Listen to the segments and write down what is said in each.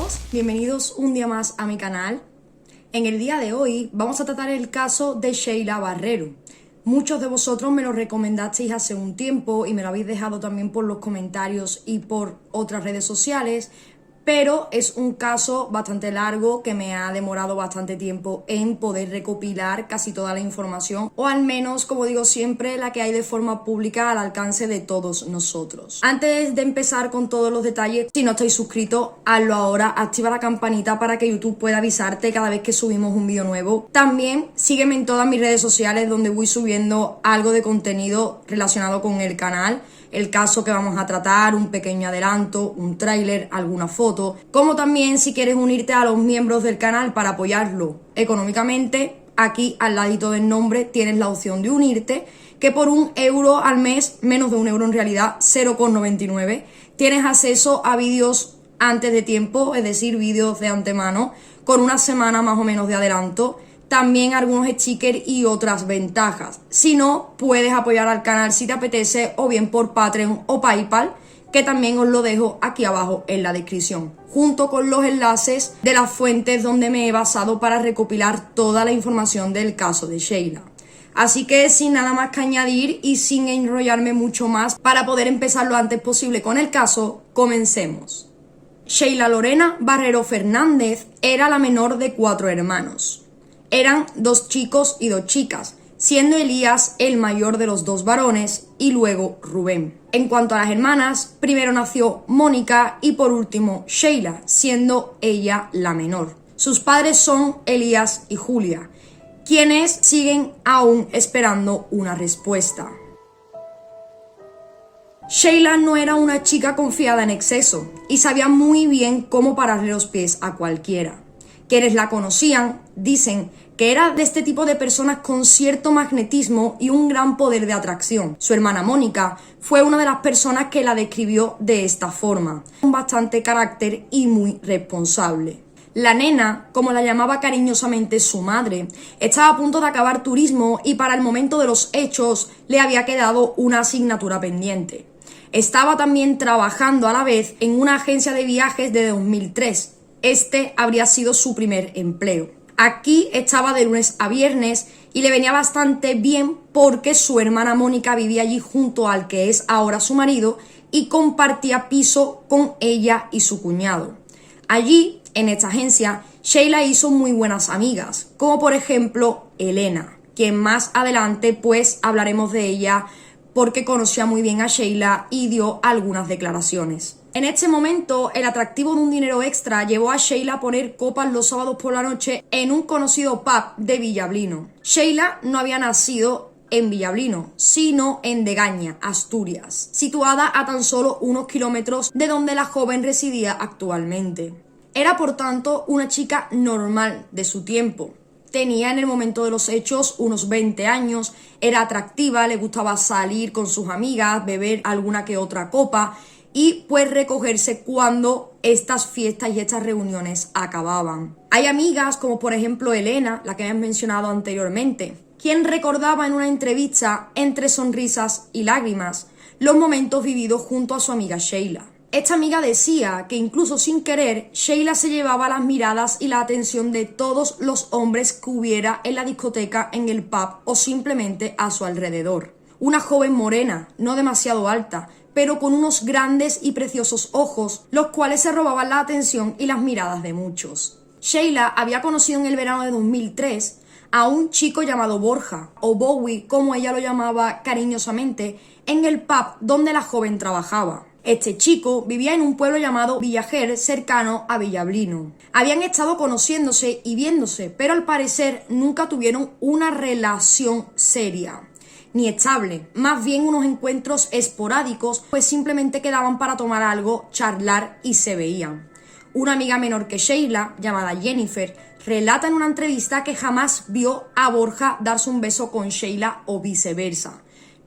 todos, bienvenidos un día más a mi canal. En el día de hoy vamos a tratar el caso de Sheila Barrero. Muchos de vosotros me lo recomendasteis hace un tiempo y me lo habéis dejado también por los comentarios y por otras redes sociales, pero es un caso bastante largo que me ha demorado bastante tiempo en poder recopilar casi toda la información, o al menos, como digo siempre, la que hay de forma pública al alcance de todos nosotros. Antes de empezar con todos los detalles, si no estáis suscritos, hazlo ahora, activa la campanita para que YouTube pueda avisarte cada vez que subimos un vídeo nuevo. También sígueme en todas mis redes sociales donde voy subiendo algo de contenido relacionado con el canal. El caso que vamos a tratar, un pequeño adelanto, un tráiler, alguna foto, como también si quieres unirte a los miembros del canal para apoyarlo económicamente, aquí al ladito del nombre tienes la opción de unirte, que por €1 al mes, menos de €1 en realidad, 0,99, tienes acceso a vídeos antes de tiempo, es decir, vídeos de antemano, con una semana más o menos de adelanto. También algunos stickers y otras ventajas. Si no, puedes apoyar al canal si te apetece, o bien por Patreon o PayPal, que también os lo dejo aquí abajo en la descripción, junto con los enlaces de las fuentes donde me he basado para recopilar toda la información del caso de Sheila. Así que sin nada más que añadir y sin enrollarme mucho más, para poder empezar lo antes posible con el caso, comencemos. Sheila Lorena Barrero Fernández era la menor de 4 hermanos. Eran 2 chicos y 2 chicas, siendo Elías el mayor de los 2 varones y luego Rubén. En cuanto a las hermanas, primero nació Mónica y por último Sheila, siendo ella la menor. Sus padres son Elías y Julia, quienes siguen aún esperando una respuesta. Sheila no era una chica confiada en exceso y sabía muy bien cómo pararle los pies a cualquiera. Quienes la conocían dicen que era de este tipo de personas con cierto magnetismo y un gran poder de atracción. Su hermana Mónica fue una de las personas que la describió de esta forma, con bastante carácter y muy responsable. La nena, como la llamaba cariñosamente su madre, estaba a punto de acabar turismo y para el momento de los hechos le había quedado una asignatura pendiente. Estaba también trabajando a la vez en una agencia de viajes de 2003. Este habría sido su primer empleo. Aquí estaba de lunes a viernes y le venía bastante bien porque su hermana Mónica vivía allí junto al que es ahora su marido y compartía piso con ella y su cuñado. Allí, en esta agencia, Sheila hizo muy buenas amigas, como por ejemplo Elena, quien más adelante pues hablaremos de ella porque conocía muy bien a Sheila y dio algunas declaraciones. En este momento, el atractivo de un dinero extra llevó a Sheila a poner copas los sábados por la noche en un conocido pub de Villablino. Sheila no había nacido en Villablino, sino en Degaña, Asturias, situada a tan solo unos kilómetros de donde la joven residía actualmente. Era, por tanto, una chica normal de su tiempo. Tenía en el momento de los hechos unos 20 años, era atractiva, le gustaba salir con sus amigas, beber alguna que otra copa y pues recogerse cuando estas fiestas y estas reuniones acababan. Hay amigas como por ejemplo Elena, la que me han mencionado anteriormente, quien recordaba en una entrevista entre sonrisas y lágrimas los momentos vividos junto a su amiga Sheila. Esta amiga decía que incluso sin querer, Sheila se llevaba las miradas y la atención de todos los hombres que hubiera en la discoteca, en el pub o simplemente a su alrededor. Una joven morena, no demasiado alta, pero con unos grandes y preciosos ojos, los cuales se robaban la atención y las miradas de muchos. Sheila había conocido en el verano de 2003 a un chico llamado Borja, o Bowie, como ella lo llamaba cariñosamente, en el pub donde la joven trabajaba. Este chico vivía en un pueblo llamado Villajer, cercano a Villablino. Habían estado conociéndose y viéndose, pero al parecer nunca tuvieron una relación seria ni estable, más bien unos encuentros esporádicos, pues simplemente quedaban para tomar algo, charlar y se veían. Una amiga menor que Sheila, llamada Jennifer, relata en una entrevista que jamás vio a Borja darse un beso con Sheila o viceversa.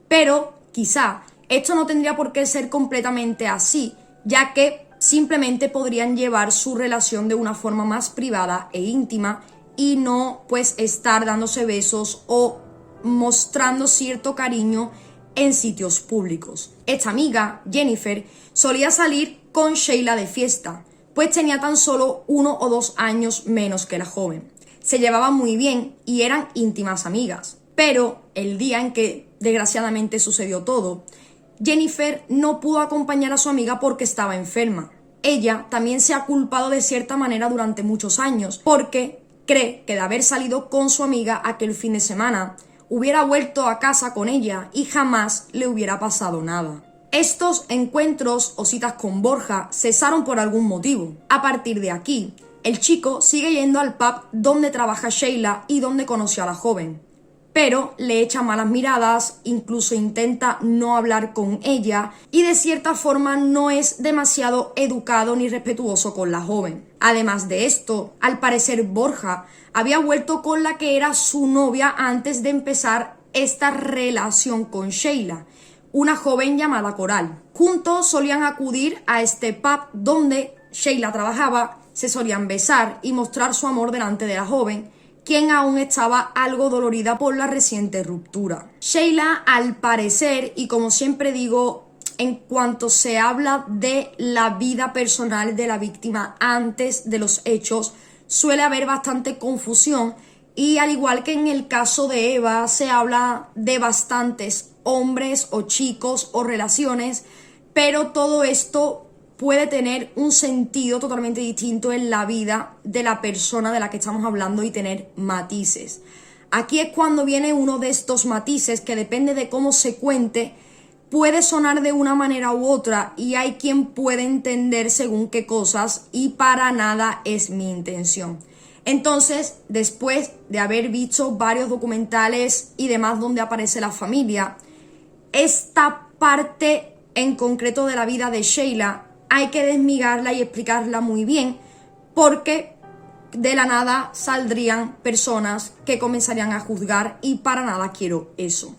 Pero quizá esto no tendría por qué ser completamente así, ya que simplemente podrían llevar su relación de una forma más privada e íntima y no pues estar dándose besos o mostrando cierto cariño en sitios públicos. Esta amiga, Jennifer, solía salir con Sheila de fiesta, pues tenía tan solo 1 o 2 años menos que la joven. Se llevaban muy bien y eran íntimas amigas. Pero el día en que desgraciadamente sucedió todo, Jennifer no pudo acompañar a su amiga porque estaba enferma. Ella también se ha culpado de cierta manera durante muchos años porque cree que de haber salido con su amiga aquel fin de semana, hubiera vuelto a casa con ella y jamás le hubiera pasado nada. Estos encuentros o citas con Borja cesaron por algún motivo. A partir de aquí, el chico sigue yendo al pub donde trabaja Sheila y donde conoció a la joven, pero le echa malas miradas, incluso intenta no hablar con ella y de cierta forma no es demasiado educado ni respetuoso con la joven. Además de esto, al parecer Borja había vuelto con la que era su novia antes de empezar esta relación con Sheila, una joven llamada Coral. Juntos solían acudir a este pub donde Sheila trabajaba, se solían besar y mostrar su amor delante de la joven, quien aún estaba algo dolorida por la reciente ruptura. Sheila, al parecer, y como siempre digo, en cuanto se habla de la vida personal de la víctima antes de los hechos, suele haber bastante confusión y al igual que en el caso de Eva, se habla de bastantes hombres o chicos o relaciones, pero todo esto puede tener un sentido totalmente distinto en la vida de la persona de la que estamos hablando y tener matices. Aquí es cuando viene uno de estos matices que depende de cómo se cuente, puede sonar de una manera u otra y hay quien puede entender según qué cosas y para nada es mi intención. Entonces, después de haber visto varios documentales y demás donde aparece la familia, esta parte en concreto de la vida de Sheila hay que desmigarla y explicarla muy bien porque de la nada saldrían personas que comenzarían a juzgar y para nada quiero eso.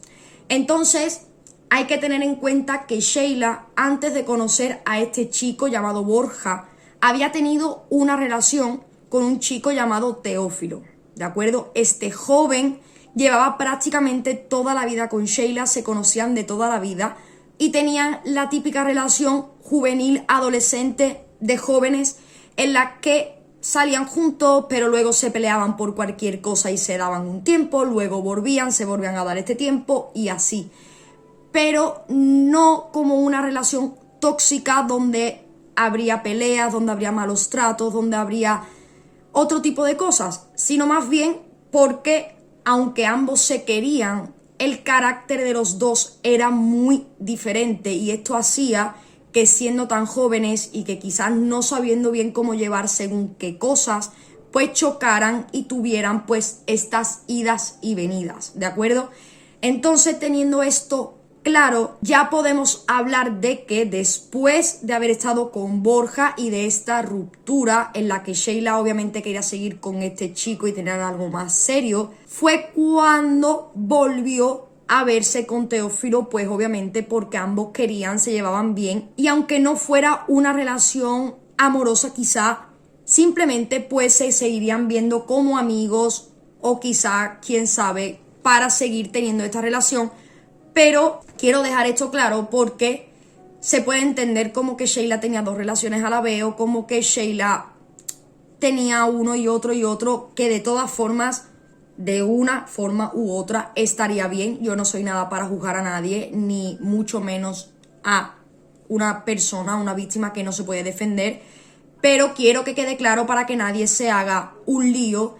Entonces hay que tener en cuenta que Sheila, antes de conocer a este chico llamado Borja, había tenido una relación con un chico llamado Teófilo, ¿de acuerdo? Este joven llevaba prácticamente toda la vida con Sheila, se conocían de toda la vida y tenían la típica relación juvenil, adolescente, de jóvenes, en la que salían juntos, pero luego se peleaban por cualquier cosa y se daban un tiempo, luego se volvían a dar este tiempo y así. Pero no como una relación tóxica donde habría peleas, donde habría malos tratos, donde habría otro tipo de cosas, sino más bien porque, aunque ambos se querían, el carácter de los dos era muy diferente y esto hacía que siendo tan jóvenes y que quizás no sabiendo bien cómo llevar según qué cosas, pues chocaran y tuvieran pues estas idas y venidas, ¿de acuerdo? Entonces, teniendo esto claro, ya podemos hablar de que después de haber estado con Borja y de esta ruptura en la que Sheila obviamente quería seguir con este chico y tener algo más serio, fue cuando volvió a verse con Teófilo, pues obviamente porque ambos querían, se llevaban bien y aunque no fuera una relación amorosa quizá, simplemente pues se seguirían viendo como amigos o quizá, quién sabe, para seguir teniendo esta relación. Pero quiero dejar esto claro porque se puede entender como que Sheila tenía dos relaciones a la vez o como que Sheila tenía uno y otro, que de todas formas, de una forma u otra, estaría bien. Yo no soy nada para juzgar a nadie, ni mucho menos a una persona, una víctima que no se puede defender, pero quiero que quede claro para que nadie se haga un lío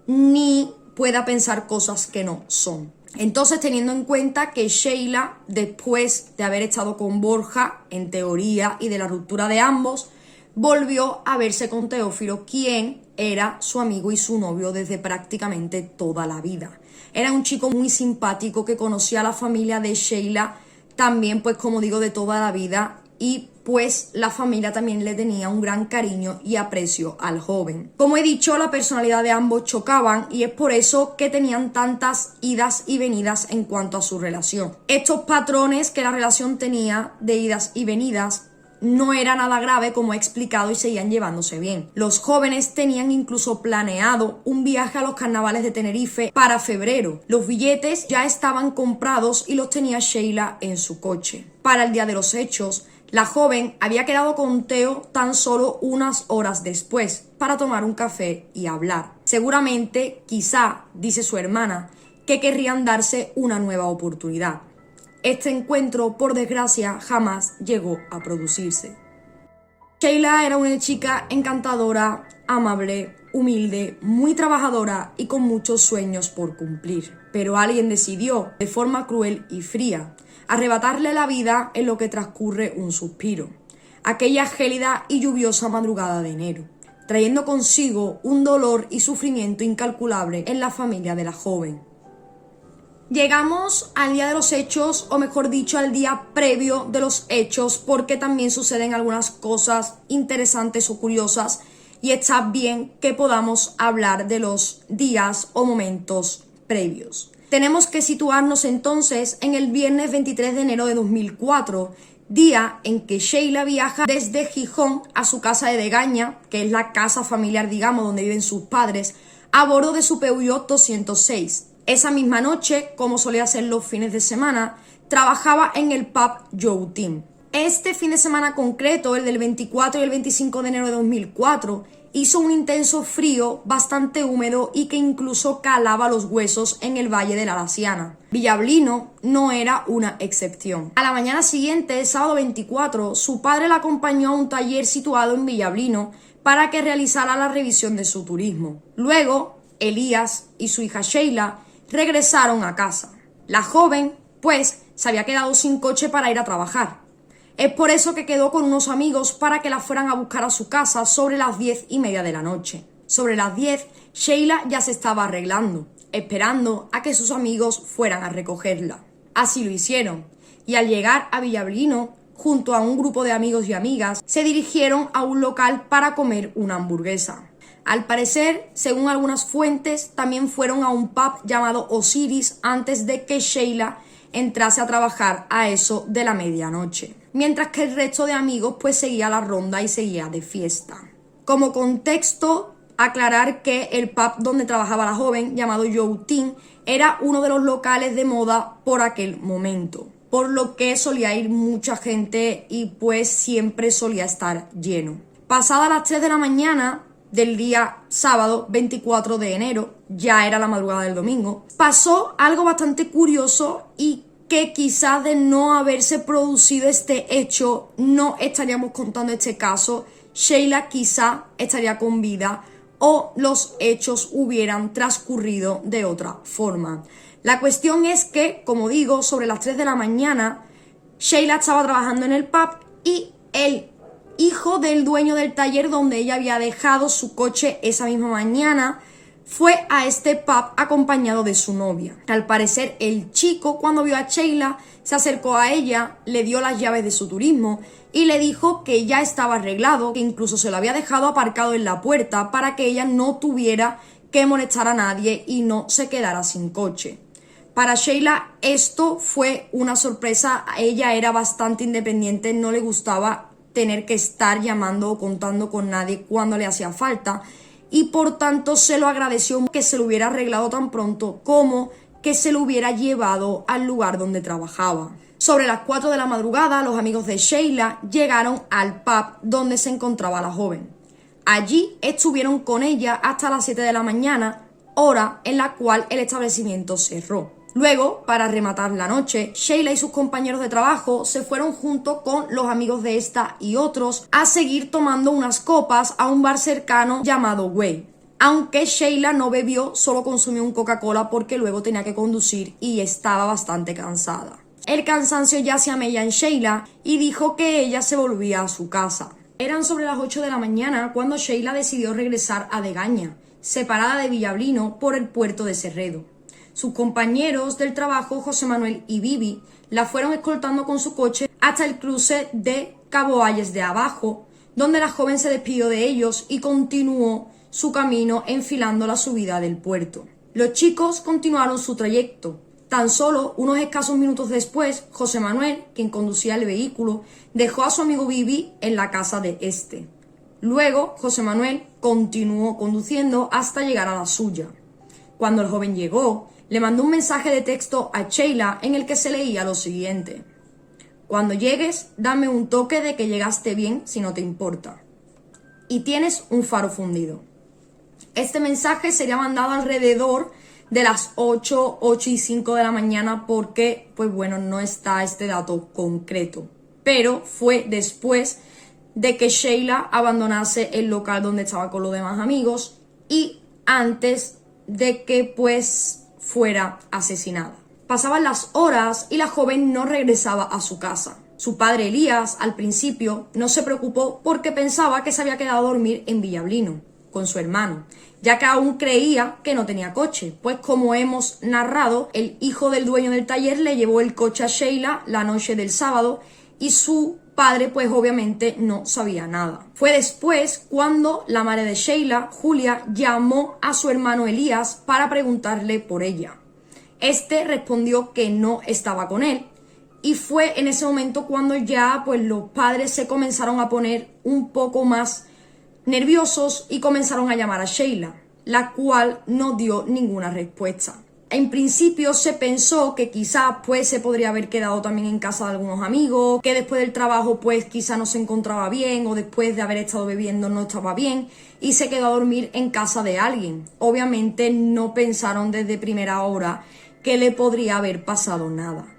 ni pueda pensar cosas que no son. Entonces, teniendo en cuenta que Sheila, después de haber estado con Borja, en teoría, y de la ruptura de ambos, volvió a verse con Teófilo, quien era su amigo y su novio desde prácticamente toda la vida. Era un chico muy simpático que conocía a la familia de Sheila, también pues como digo de toda la vida, y pues la familia también le tenía un gran cariño y aprecio al joven. Como he dicho, la personalidad de ambos chocaban y es por eso que tenían tantas idas y venidas en cuanto a su relación. Estos patrones que la relación tenía de idas y venidas no era nada grave, como he explicado, y seguían llevándose bien. Los jóvenes tenían incluso planeado un viaje a los carnavales de Tenerife para febrero. Los billetes ya estaban comprados y los tenía Sheila en su coche. Para el día de los hechos, La joven había quedado con Theo tan solo unas horas después para tomar un café y hablar. Seguramente, quizá, dice su hermana, que querrían darse una nueva oportunidad. Este encuentro, por desgracia, jamás llegó a producirse. Sheila era una chica encantadora, amable, humilde, muy trabajadora y con muchos sueños por cumplir. Pero alguien decidió, de forma cruel y fría, arrebatarle la vida en lo que transcurre un suspiro. Aquella gélida y lluviosa madrugada de enero, trayendo consigo un dolor y sufrimiento incalculable en la familia de la joven. Llegamos al día de los hechos, o mejor dicho, al día previo de los hechos, porque también suceden algunas cosas interesantes o curiosas y está bien que podamos hablar de los días o momentos previos. Tenemos que situarnos entonces en el viernes 23 de enero de 2004, día en que Sheila viaja desde Gijón a su casa de Degaña, que es la casa familiar, digamos, donde viven sus padres, a bordo de su Peugeot 206. Esa misma noche, como solía hacer los fines de semana, trabajaba en el pub Youtim. Este fin de semana concreto, el del 24 y el 25 de enero de 2004, hizo un intenso frío bastante húmedo y que incluso calaba los huesos en el Valle de la Lasiana. Villablino no era una excepción. A la mañana siguiente, el sábado 24, su padre la acompañó a un taller situado en Villablino para que realizara la revisión de su turismo. Luego, Elías y su hija Sheila regresaron a casa. La joven, pues, se había quedado sin coche para ir a trabajar. Es por eso que quedó con unos amigos para que la fueran a buscar a su casa sobre las 10:30 de la noche. Sobre las 10, Sheila ya se estaba arreglando, esperando a que sus amigos fueran a recogerla. Así lo hicieron, y al llegar a Villablino, junto a un grupo de amigos y amigas, se dirigieron a un local para comer una hamburguesa. Al parecer, según algunas fuentes, también fueron a un pub llamado Osiris antes de que Sheila entrase a trabajar a eso de la medianoche, mientras que el resto de amigos pues seguía la ronda y seguía de fiesta. Como contexto, aclarar que el pub donde trabajaba la joven, llamado Youtim, era uno de los locales de moda por aquel momento, por lo que solía ir mucha gente y pues siempre solía estar lleno. Pasadas las 3 de la mañana del día sábado 24 de enero, ya era la madrugada del domingo, pasó algo bastante curioso y que quizás de no haberse producido este hecho no estaríamos contando este caso. Sheila quizá estaría con vida o los hechos hubieran transcurrido de otra forma. La cuestión es que, como digo, sobre las 3 de la mañana, Sheila estaba trabajando en el pub y el hijo del dueño del taller donde ella había dejado su coche esa misma mañana fue a este pub acompañado de su novia. Al parecer, el chico, cuando vio a Sheila, se acercó a ella, le dio las llaves de su turismo y le dijo que ya estaba arreglado, que incluso se lo había dejado aparcado en la puerta para que ella no tuviera que molestar a nadie y no se quedara sin coche. Para Sheila esto fue una sorpresa. Ella era bastante independiente, no le gustaba tener que estar llamando o contando con nadie cuando le hacía falta y por tanto se lo agradeció que se lo hubiera arreglado tan pronto como que se lo hubiera llevado al lugar donde trabajaba. Sobre las 4 de la madrugada, los amigos de Sheila llegaron al pub donde se encontraba la joven. Allí estuvieron con ella hasta las 7 de la mañana, hora en la cual el establecimiento cerró. Luego, para rematar la noche, Sheila y sus compañeros de trabajo se fueron junto con los amigos de esta y otros a seguir tomando unas copas a un bar cercano llamado Way. Aunque Sheila no bebió, solo consumió un Coca-Cola porque luego tenía que conducir y estaba bastante cansada. El cansancio ya se amella en Sheila y dijo que ella se volvía a su casa. Eran sobre las 8 de la mañana cuando Sheila decidió regresar a Degaña, separada de Villablino por el puerto de Cerredo. Sus compañeros del trabajo, José Manuel y Vivi, la fueron escoltando con su coche hasta el cruce de Cabo Ayes de Abajo, donde la joven se despidió de ellos y continuó su camino enfilando la subida del puerto. Los chicos continuaron su trayecto. Tan solo unos escasos minutos después, José Manuel, quien conducía el vehículo, dejó a su amigo Vivi en la casa de este. Luego, José Manuel continuó conduciendo hasta llegar a la suya. Cuando el joven llegó, le mandó un mensaje de texto a Sheila en el que se leía lo siguiente: Cuando llegues, dame un toque de que llegaste bien si no te importa. Y tienes un faro fundido. Este mensaje sería mandado alrededor de las 8:05 de la mañana porque, pues bueno, no está este dato concreto. Pero fue después de que Sheila abandonase el local donde estaba con los demás amigos y antes de que pues fuera asesinada. Pasaban las horas y la joven no regresaba a su casa. Su padre Elías, al principio, no se preocupó porque pensaba que se había quedado a dormir en Villablino con su hermano, ya que aún creía que no tenía coche, pues como hemos narrado, el hijo del dueño del taller le llevó el coche a Sheila la noche del sábado y su padre pues obviamente no sabía nada. Fue después cuando la madre de Sheila, Julia, llamó a su hermano Elías para preguntarle por ella. Este respondió que no estaba con él y fue en ese momento cuando ya pues los padres se comenzaron a poner un poco más nerviosos y comenzaron a llamar a Sheila, la cual no dio ninguna respuesta. En principio se pensó que quizás pues se podría haber quedado también en casa de algunos amigos, que después del trabajo pues quizá no se encontraba bien o después de haber estado bebiendo no estaba bien y se quedó a dormir en casa de alguien. Obviamente no pensaron desde primera hora que le podría haber pasado nada.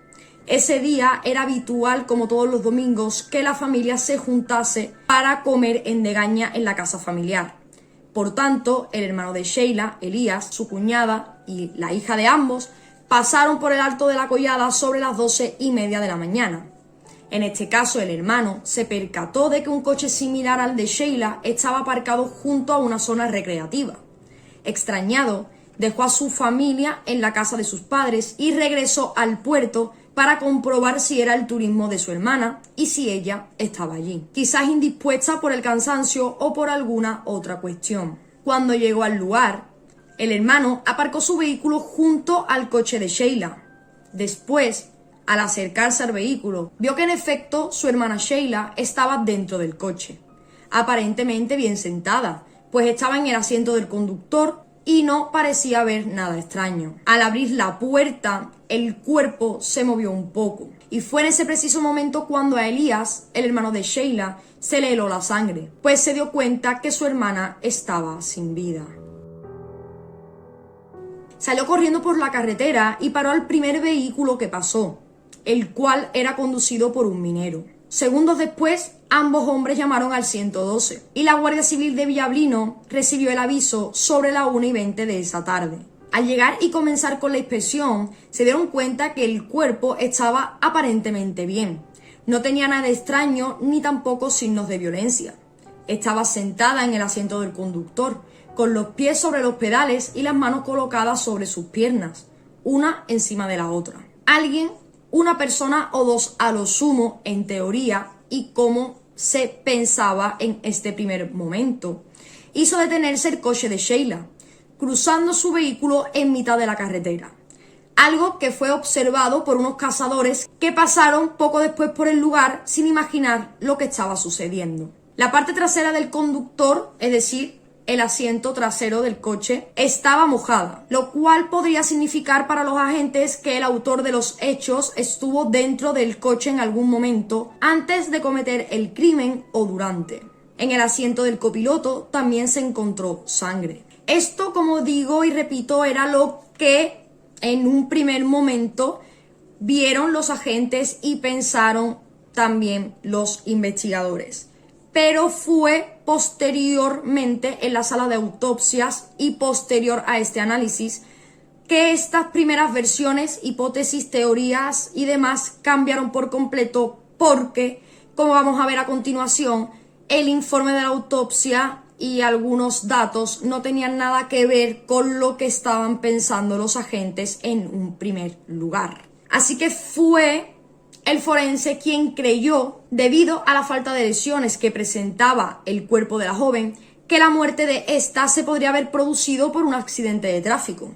Ese día era habitual, como todos los domingos, que la familia se juntase para comer en Degaña en la casa familiar. Por tanto, el hermano de Sheila, Elías, su cuñada y la hija de ambos pasaron por el Alto de la Collada sobre las 12:30 de la mañana. En este caso, el hermano se percató de que un coche similar al de Sheila estaba aparcado junto a una zona recreativa. Extrañado, dejó a su familia en la casa de sus padres y regresó al puerto para comprobar si era el turismo de su hermana y si ella estaba allí, quizás indispuesta por el cansancio o por alguna otra cuestión. Cuando llegó al lugar, el hermano aparcó su vehículo junto al coche de Sheila. Después, al acercarse al vehículo, vio que en efecto su hermana Sheila estaba dentro del coche, aparentemente bien sentada, pues estaba en el asiento del conductor y no parecía haber nada extraño. Al abrir la puerta, el cuerpo se movió un poco. Y fue en ese preciso momento cuando a Elías, el hermano de Sheila, se le heló la sangre, pues se dio cuenta que su hermana estaba sin vida. Salió corriendo por la carretera y paró al primer vehículo que pasó, el cual era conducido por un minero. Segundos después, ambos hombres llamaron al 112 y la Guardia Civil de Villablino recibió el aviso sobre la 1:20 de esa tarde. Al llegar y comenzar con la inspección, se dieron cuenta que el cuerpo estaba aparentemente bien. No tenía nada extraño ni tampoco signos de violencia. Estaba sentada en el asiento del conductor, con los pies sobre los pedales y las manos colocadas sobre sus piernas, una encima de la otra. Alguien, una persona o dos a lo sumo, en teoría, y como se pensaba en este primer momento, hizo detenerse el coche de Sheila, cruzando su vehículo en mitad de la carretera. Algo que fue observado por unos cazadores que pasaron poco después por el lugar sin imaginar lo que estaba sucediendo. La parte trasera del conductor, es decir, el asiento trasero del coche, estaba mojada, lo cual podría significar para los agentes que el autor de los hechos estuvo dentro del coche en algún momento antes de cometer el crimen o durante. En el asiento del copiloto también se encontró sangre. Esto, como digo y repito, era lo que en un primer momento vieron los agentes y pensaron también los investigadores. Pero fue posteriormente en la sala de autopsias y posterior a este análisis que estas primeras versiones, hipótesis, teorías y demás cambiaron por completo porque, como vamos a ver a continuación, el informe de la autopsia y algunos datos no tenían nada que ver con lo que estaban pensando los agentes en un primer lugar. Así que fue el forense quien creyó, debido a la falta de lesiones que presentaba el cuerpo de la joven, que la muerte de esta se podría haber producido por un accidente de tráfico.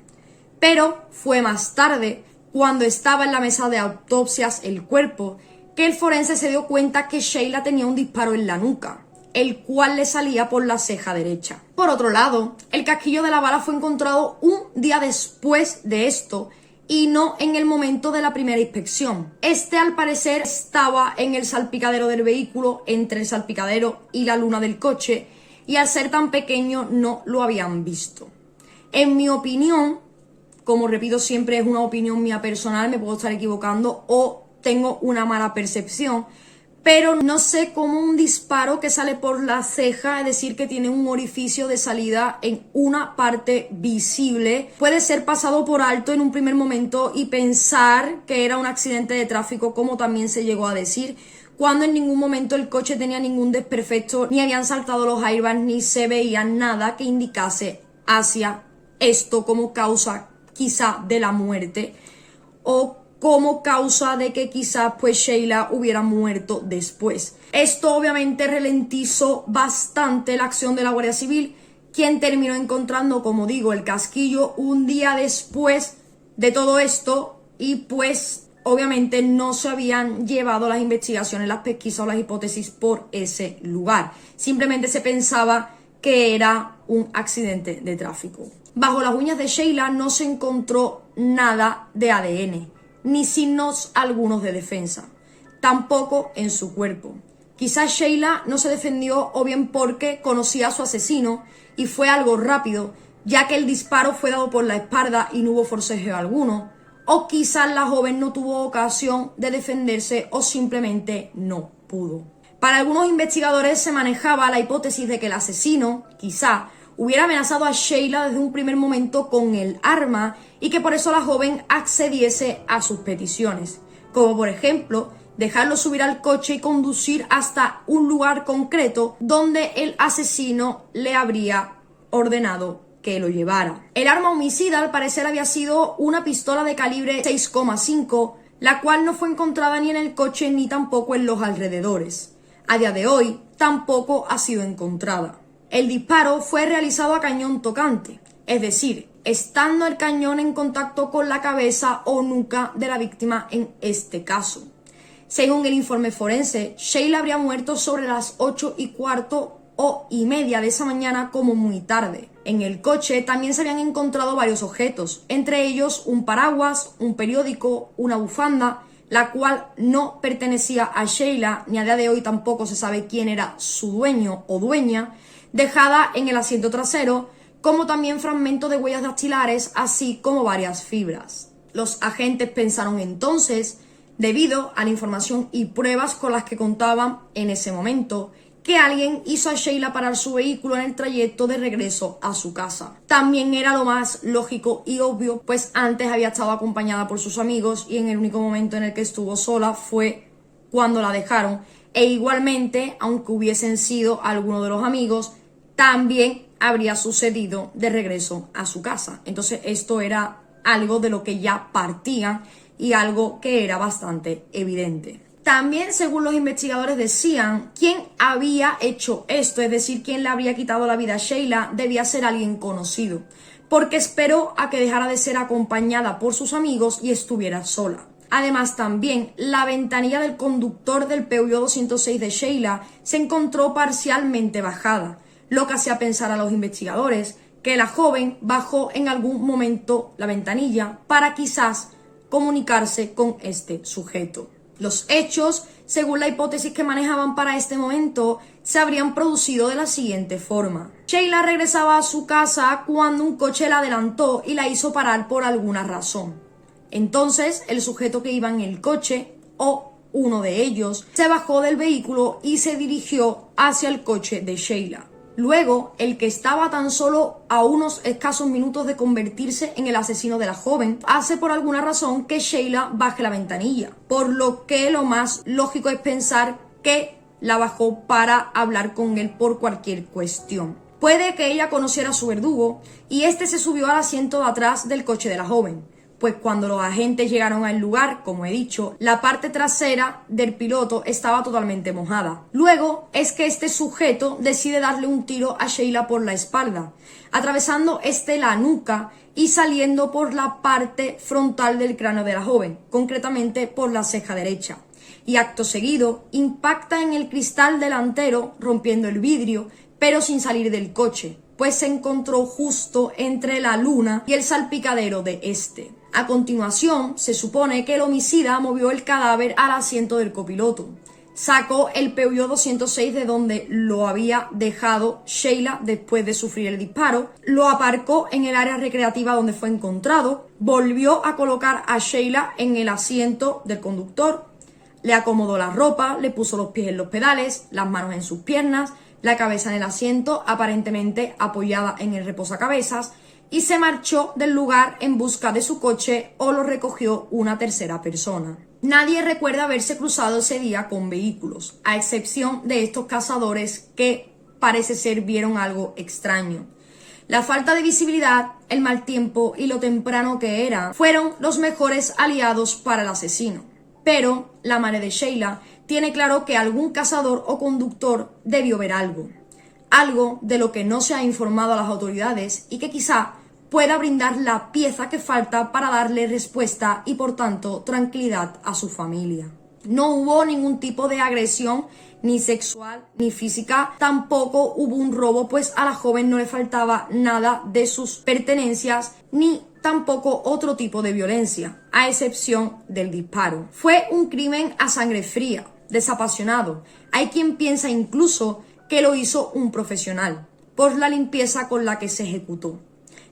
Pero fue más tarde, cuando estaba en la mesa de autopsias el cuerpo, que el forense se dio cuenta que Sheila tenía un disparo en la nuca, el cual le salía por la ceja derecha. Por otro lado, el casquillo de la bala fue encontrado un día después de esto y no en el momento de la primera inspección. Este al parecer estaba en el salpicadero del vehículo, entre el salpicadero y la luna del coche, y al ser tan pequeño no lo habían visto. En mi opinión, como repito siempre, es una opinión mía personal, me puedo estar equivocando o tengo una mala percepción, pero no sé cómo un disparo que sale por la ceja, es decir, que tiene un orificio de salida en una parte visible, puede ser pasado por alto en un primer momento y pensar que era un accidente de tráfico, como también se llegó a decir, cuando en ningún momento el coche tenía ningún desperfecto, ni habían saltado los airbags, ni se veía nada que indicase hacia esto como causa quizá de la muerte o como causa de que quizás pues Sheila hubiera muerto después. Esto obviamente ralentizó bastante la acción de la Guardia Civil, quien terminó encontrando, como digo, el casquillo un día después de todo esto y pues obviamente no se habían llevado las investigaciones, las pesquisas o las hipótesis por ese lugar. Simplemente se pensaba que era un accidente de tráfico. Bajo las uñas de Sheila no se encontró nada de ADN, ni signos algunos de defensa, tampoco en su cuerpo. Quizás Sheila no se defendió o bien porque conocía a su asesino y fue algo rápido, ya que el disparo fue dado por la espalda y no hubo forcejeo alguno, o quizás la joven no tuvo ocasión de defenderse o simplemente no pudo. Para algunos investigadores se manejaba la hipótesis de que el asesino, quizá, hubiera amenazado a Sheila desde un primer momento con el arma y que por eso la joven accediese a sus peticiones, como por ejemplo dejarlo subir al coche y conducir hasta un lugar concreto donde el asesino le habría ordenado que lo llevara. El arma homicida al parecer había sido una pistola de calibre 6,5, la cual no fue encontrada ni en el coche ni tampoco en los alrededores. A día de hoy tampoco ha sido encontrada. El disparo fue realizado a cañón tocante, es decir, estando el cañón en contacto con la cabeza o nuca de la víctima en este caso. Según el informe forense, Sheila habría muerto sobre las 8:15 o y media de esa mañana como muy tarde. En el coche también se habían encontrado varios objetos, entre ellos un paraguas, un periódico, una bufanda, la cual no pertenecía a Sheila, ni a día de hoy tampoco se sabe quién era su dueño o dueña, dejada en el asiento trasero, como también fragmentos de huellas dactilares, así como varias fibras. Los agentes pensaron entonces, debido a la información y pruebas con las que contaban en ese momento, que alguien hizo a Sheila parar su vehículo en el trayecto de regreso a su casa. También era lo más lógico y obvio, pues antes había estado acompañada por sus amigos y en el único momento en el que estuvo sola fue cuando la dejaron. E igualmente, aunque hubiesen sido algunos de los amigos, también habría sucedido de regreso a su casa. Entonces esto era algo de lo que ya partían y algo que era bastante evidente. También, según los investigadores decían, quien había hecho esto, es decir, quien le habría quitado la vida a Sheila, debía ser alguien conocido, porque esperó a que dejara de ser acompañada por sus amigos y estuviera sola. Además, también, la ventanilla del conductor del Peugeot 206 de Sheila se encontró parcialmente bajada, lo que hacía pensar a los investigadores que la joven bajó en algún momento la ventanilla para quizás comunicarse con este sujeto. Los hechos, según la hipótesis que manejaban para este momento, se habrían producido de la siguiente forma. Sheila regresaba a su casa cuando un coche la adelantó y la hizo parar por alguna razón. Entonces, el sujeto que iba en el coche, o uno de ellos, se bajó del vehículo y se dirigió hacia el coche de Sheila. Luego, el que estaba tan solo a unos escasos minutos de convertirse en el asesino de la joven, hace por alguna razón que Sheila baje la ventanilla, por lo que lo más lógico es pensar que la bajó para hablar con él por cualquier cuestión. Puede que ella conociera a su verdugo y este se subió al asiento de atrás del coche de la joven, pues cuando los agentes llegaron al lugar, como he dicho, la parte trasera del piloto estaba totalmente mojada. Luego es que este sujeto decide darle un tiro a Sheila por la espalda, atravesando la nuca y saliendo por la parte frontal del cráneo de la joven, concretamente por la ceja derecha. Y acto seguido impacta en el cristal delantero, rompiendo el vidrio, pero sin salir del coche, pues se encontró justo entre la luna y el salpicadero de este. A continuación, se supone que el homicida movió el cadáver al asiento del copiloto. Sacó el Peugeot 206 de donde lo había dejado Sheila después de sufrir el disparo, lo aparcó en el área recreativa donde fue encontrado, volvió a colocar a Sheila en el asiento del conductor, le acomodó la ropa, le puso los pies en los pedales, las manos en sus piernas, la cabeza en el asiento, aparentemente apoyada en el reposacabezas, y se marchó del lugar en busca de su coche o lo recogió una tercera persona. Nadie recuerda haberse cruzado ese día con vehículos, a excepción de estos cazadores que parece ser vieron algo extraño. La falta de visibilidad, el mal tiempo y lo temprano que era fueron los mejores aliados para el asesino. Pero la madre de Sheila tiene claro que algún cazador o conductor debió ver algo de lo que no se ha informado a las autoridades y que quizá pueda brindar la pieza que falta para darle respuesta y por tanto tranquilidad a su familia. No hubo ningún tipo de agresión ni sexual ni física, tampoco hubo un robo, pues a la joven no le faltaba nada de sus pertenencias ni tampoco otro tipo de violencia, a excepción del disparo. Fue un crimen a sangre fría, desapasionado. Hay quien piensa incluso que lo hizo un profesional, por la limpieza con la que se ejecutó.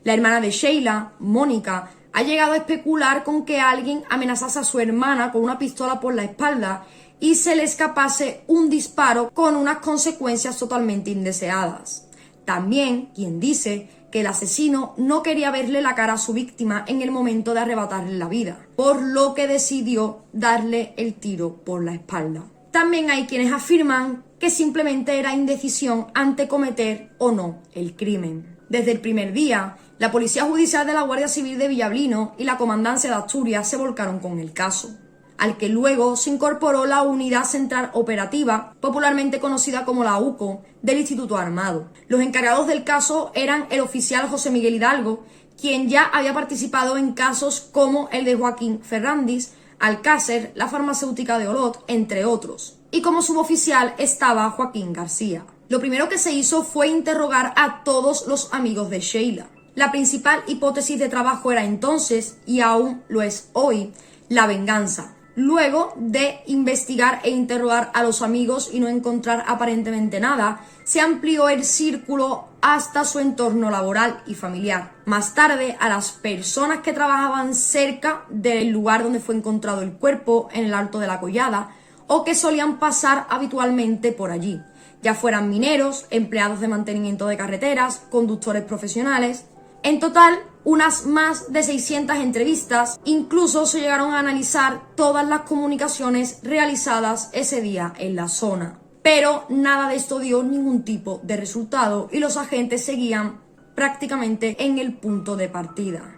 La hermana de Sheila, Mónica, ha llegado a especular con que alguien amenazase a su hermana con una pistola por la espalda y se le escapase un disparo con unas consecuencias totalmente indeseadas. También quien dice que el asesino no quería verle la cara a su víctima en el momento de arrebatarle la vida, por lo que decidió darle el tiro por la espalda. También hay quienes afirman que simplemente era indecisión ante cometer o no el crimen. Desde el primer día, la Policía Judicial de la Guardia Civil de Villablino y la Comandancia de Asturias se volcaron con el caso, al que luego se incorporó la Unidad Central Operativa, popularmente conocida como la UCO, del Instituto Armado. Los encargados del caso eran el oficial José Miguel Hidalgo, quien ya había participado en casos como el de Joaquín Ferrandis, Alcácer, la farmacéutica de Olot, entre otros. Y como suboficial estaba Joaquín García. Lo primero que se hizo fue interrogar a todos los amigos de Sheila. La principal hipótesis de trabajo era entonces, y aún lo es hoy, la venganza. Luego de investigar e interrogar a los amigos y no encontrar aparentemente nada, se amplió el círculo hasta su entorno laboral y familiar. Más tarde, a las personas que trabajaban cerca del lugar donde fue encontrado el cuerpo, en el Alto de la Collada, o que solían pasar habitualmente por allí, ya fueran mineros, empleados de mantenimiento de carreteras, conductores profesionales. En total, unas más de 600 entrevistas, incluso se llegaron a analizar todas las comunicaciones realizadas ese día en la zona. Pero nada de esto dio ningún tipo de resultado y los agentes seguían prácticamente en el punto de partida.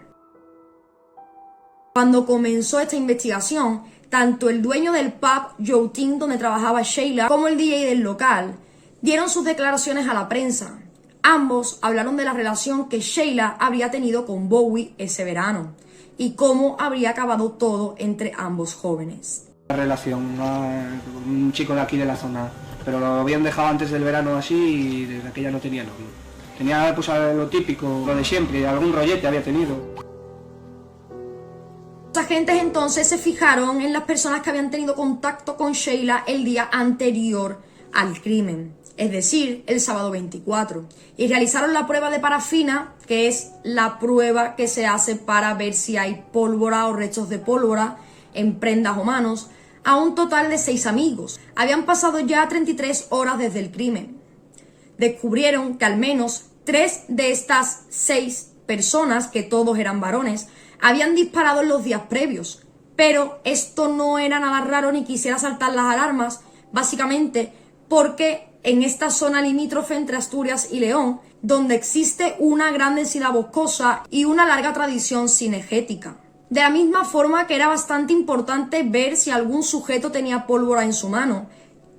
Cuando comenzó esta investigación, tanto el dueño del pub Joe Ting, donde trabajaba Sheila, como el DJ del local, dieron sus declaraciones a la prensa. Ambos hablaron de la relación que Sheila habría tenido con Bowie ese verano y cómo habría acabado todo entre ambos jóvenes. La relación, un chico de aquí de la zona, pero lo habían dejado antes del verano así y desde aquella no tenía novio. Tenía pues lo típico, lo de siempre, algún rollete había tenido. Los agentes entonces se fijaron en las personas que habían tenido contacto con Sheila el día anterior al crimen, es decir, el sábado 24, y realizaron la prueba de parafina, que es la prueba que se hace para ver si hay pólvora o restos de pólvora en prendas o manos, a un total de 6 amigos. Habían pasado ya 33 horas desde el crimen. Descubrieron que al menos 3 de estas 6 personas, que todos eran varones, habían disparado en los días previos, pero esto no era nada raro ni quisiera saltar las alarmas, básicamente porque en esta zona limítrofe entre Asturias y León, donde existe una gran densidad boscosa y una larga tradición cinegética. De la misma forma que era bastante importante ver si algún sujeto tenía pólvora en su mano,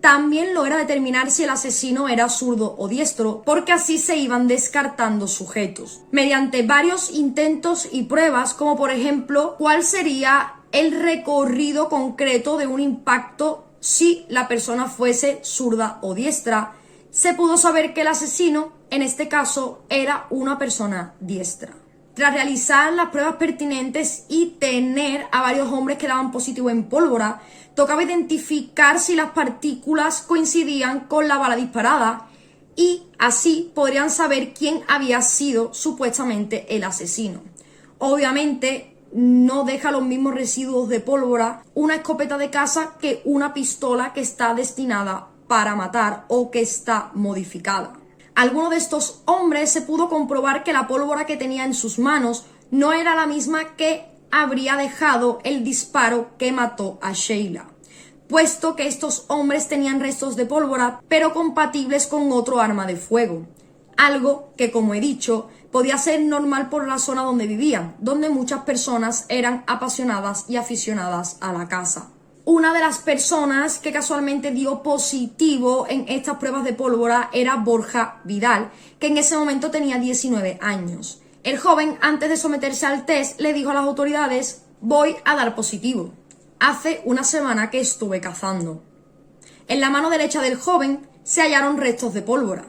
también lo era determinar si el asesino era zurdo o diestro, porque así se iban descartando sujetos. Mediante varios intentos y pruebas, como por ejemplo, cuál sería el recorrido concreto de un impacto si la persona fuese zurda o diestra, se pudo saber que el asesino, en este caso, era una persona diestra. Tras realizar las pruebas pertinentes y tener a varios hombres que daban positivo en pólvora, tocaba identificar si las partículas coincidían con la bala disparada y así podrían saber quién había sido supuestamente el asesino. Obviamente no deja los mismos residuos de pólvora una escopeta de caza que una pistola que está destinada para matar o que está modificada. Alguno de estos hombres se pudo comprobar que la pólvora que tenía en sus manos no era la misma que habría dejado el disparo que mató a Sheila, puesto que estos hombres tenían restos de pólvora pero compatibles con otro arma de fuego, algo que, como he dicho, podía ser normal por la zona donde vivían, donde muchas personas eran apasionadas y aficionadas a la caza. Una de las personas que casualmente dio positivo en estas pruebas de pólvora era Borja Vidal, que en ese momento tenía 19 años. El joven, antes de someterse al test, le dijo a las autoridades: voy a dar positivo. Hace una semana que estuve cazando. En la mano derecha del joven se hallaron restos de pólvora.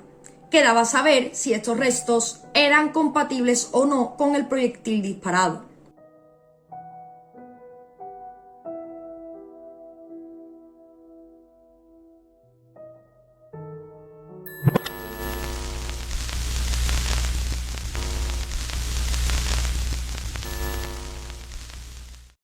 Quedaba saber si estos restos eran compatibles o no con el proyectil disparado.